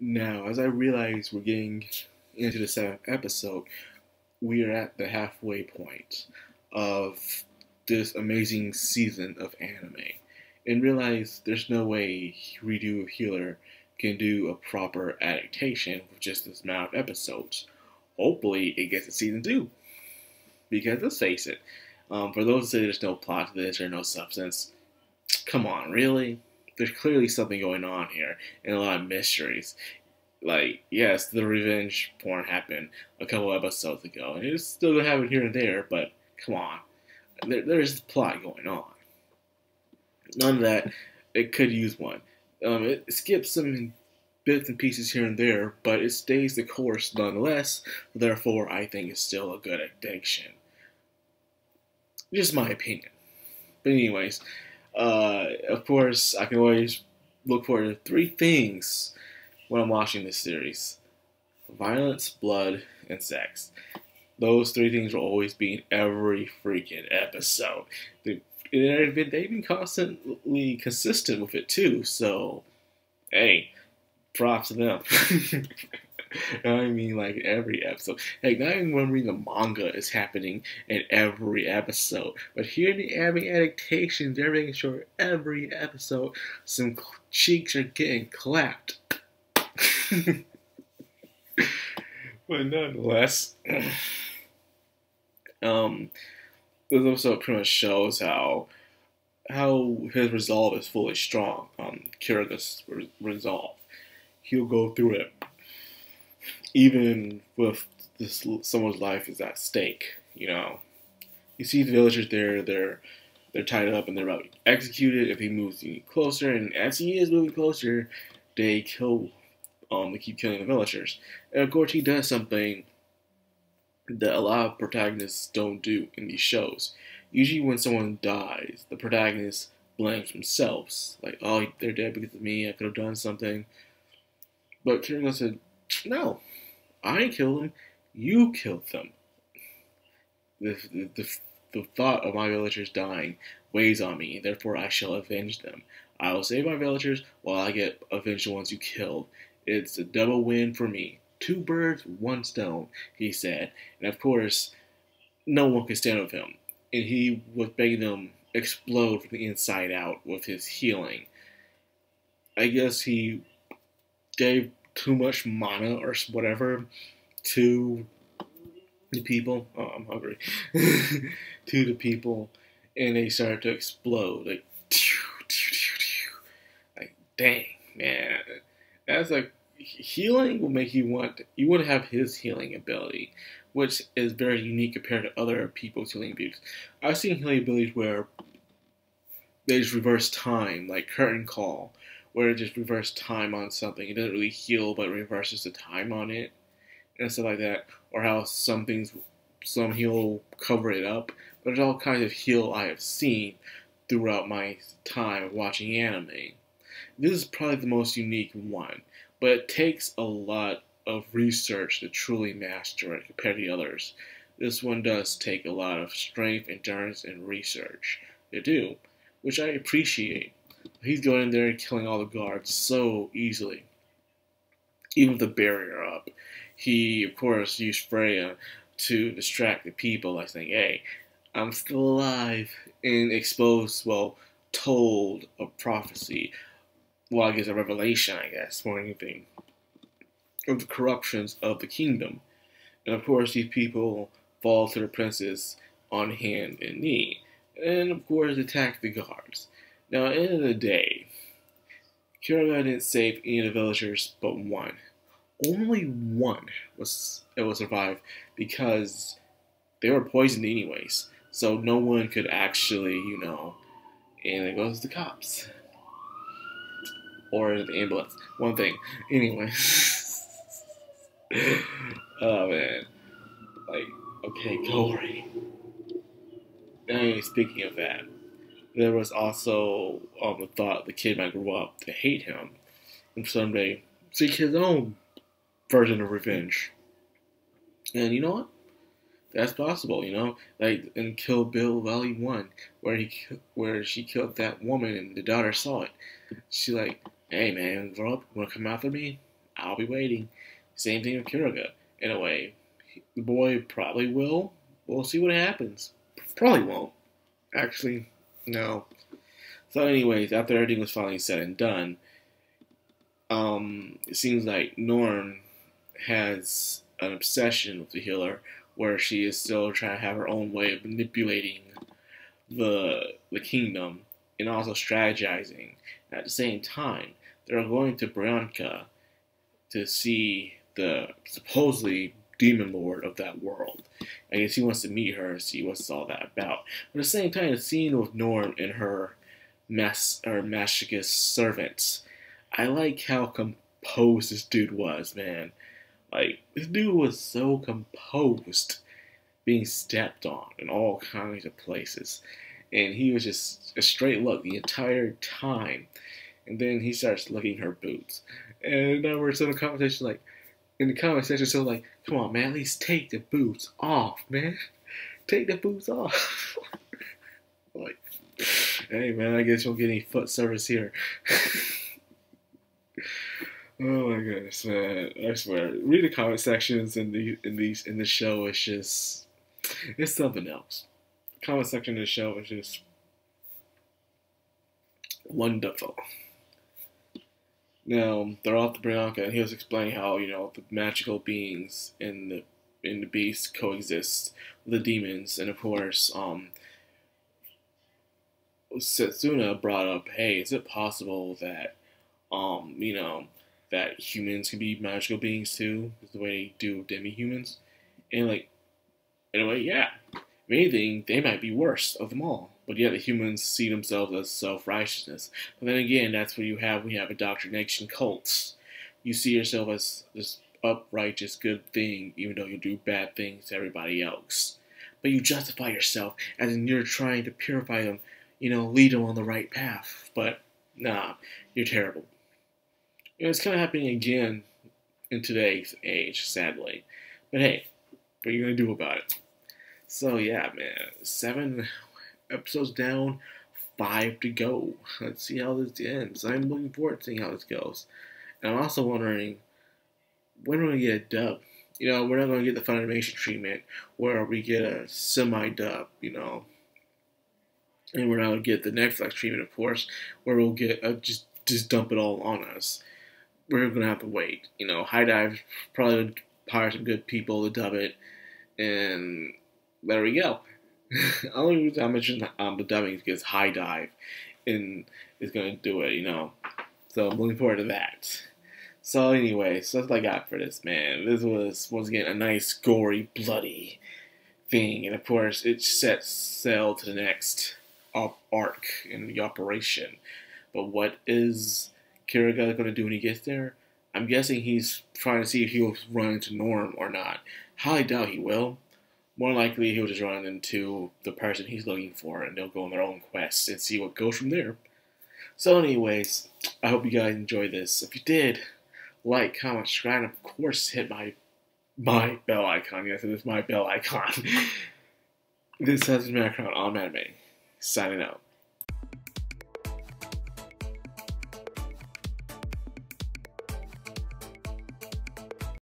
Now, as I realize we're getting into the seventh episode, we are at the halfway point of this amazing season of anime. And realize there's no way Redo Healer can do a proper adaptation with just this amount of episodes. Hopefully, it gets a season 2. Because let's face it, for those who say there's no plot to this or no substance, come on, really? There's clearly something going on here and a lot of mysteries. Like, yes, the revenge porn happened a couple episodes ago, and it's still gonna happen here and there, but come on. There's plot going on. None of that, it could use one. It skips some bits and pieces here and there, but it stays the course nonetheless, therefore I think it's still a good adaptation. Just my opinion. But anyways, of course, I can always look forward to 3 things when I'm watching this series: violence, blood, and sex. Those 3 things will always be in every freaking episode. They've been constantly consistent with it too, so hey, props to them. I mean, like every episode. Like, not even when I'm reading the manga is happening in every episode. But here in the anime adaptations, they're making sure every episode some cheeks are getting clapped. But nonetheless, this episode pretty much shows how his resolve is fully strong. Kiraga's resolve. He'll go through it, even with someone's life is at stake. You know, you see the villagers there. They're tied up and they're about to be executed if he moves any closer. And as he is moving closer, they kill. They keep killing the villagers. And of course, he does something that a lot of protagonists don't do in these shows. Usually when someone dies, the protagonist blames themselves. Like, oh, they're dead because of me, I could have done something. But Kiraga said, no, I didn't kill them, you killed them. The thought of my villagers dying weighs on me, therefore I shall avenge them. I will save my villagers while I get avenge the ones you killed. It's a double win for me. 2 birds, 1 stone, he said. And of course, no one could stand with him. And he was making them explode from the inside out with his healing. I guess he gave too much mana or whatever to the people. Oh, I'm hungry. To the people. And they started to explode. Like, dang, man. That's like, healing will make you want to have his healing ability, which is very unique compared to other people's healing abilities. I've seen healing abilities where they just reverse time, like Curtain Call, where it just reverses time on something. It doesn't really heal, but it reverses the time on it, and stuff like that. Or how some heal cover it up. But there's all kinds of heal I have seen throughout my time watching anime. This is probably the most unique one, but it takes a lot of research to truly master it compared to the others. This one does take a lot of strength, endurance, and research to do, which I appreciate. He's going in there and killing all the guards so easily. Even with the barrier up. He, of course, used Freya to distract the people by saying, hey, I'm still alive, and told a prophecy. Well, I guess a revelation, I guess, more than anything, of the corruptions of the kingdom. And of course, these people fall to the princess on hand and knee, and of course, attack the guards. Now, at the end of the day, Kiraga didn't save any of the villagers but 1. Only 1 will survive because they were poisoned anyways. So no one could actually, and it goes to the cops. Or the ambulance. One thing. Anyway. Oh, man. Like, okay, glory. Anyway, speaking of that, there was also the thought the kid might grow up to hate him and someday seek his own version of revenge. And you know what? That's possible, like in Kill Bill Volume 1, where she killed that woman and the daughter saw it. She like, hey man, grow up, wanna come after me? I'll be waiting. Same thing with Kiriga. In a way, the boy probably will. We'll see what happens. Probably won't. Actually, no. So anyways, after everything was finally said and done, it seems like Norm has an obsession with the healer where she is still trying to have her own way of manipulating the kingdom and also strategizing. At the same time, they're going to Bryanka to see the supposedly demon lord of that world. I guess he wants to meet her and see what's all that about. But at the same time, the scene with Norm and her masochist servants, I like how composed this dude was, man. Like, this dude was so composed, being stepped on in all kinds of places. And he was just a straight look the entire time. And then he starts licking her boots. And there were some conversations like, in the comment section, so like, come on, man, at least take the boots off, man. Take the boots off. Like, hey, man, I guess you won't get any foot service here. Oh my goodness, man! I swear, read the comment sections in the show. It's something else. The comment section of the show is just wonderful. Now they're off to Bryanka, and he was explaining how the magical beings in the beast coexist with the demons, and of course, Setsuna brought up, hey, is it possible that that humans can be magical beings too, is the way they do demi-humans? And like, in a way, yeah. If anything, they might be worst of them all. But yet the humans see themselves as self-righteousness. But then again, that's what you have when you have indoctrination cults. You see yourself as this upright, just good thing, even though you do bad things to everybody else. But you justify yourself as in you're trying to purify them, lead them on the right path. But nah, you're terrible. It's kind of happening again in today's age, sadly. But hey, what are you going to do about it? So yeah, man, 7 episodes down, 5 to go. Let's see how this ends. I'm looking forward to seeing how this goes. And I'm also wondering, when are we going to get a dub? We're not going to get the Funimation treatment where we get a semi-dub, And we're not going to get the Netflix treatment, of course, where we'll get just dump it all on us. We're going to have to wait. High Dive probably would hire some good people to dub it, and there we go. The only reason I mentioned the dubbing is because High Dive is going to do it, So I'm looking forward to that. So anyway, so that's what I got for this, man. This was, once again, a nice, gory, bloody thing. And of course, it sets sail to the next arc in the operation. But what is Kiriga going to do when he gets there? I'm guessing he's trying to see if he'll run into Norm or not. Highly doubt he will. More likely he'll just run into the person he's looking for, and they'll go on their own quest and see what goes from there. So anyways, I hope you guys enjoyed this. If you did, like, comment, subscribe, and of course hit my bell icon. Yes, it is my bell icon. This has been Madcrownxox on Anime. Signing out.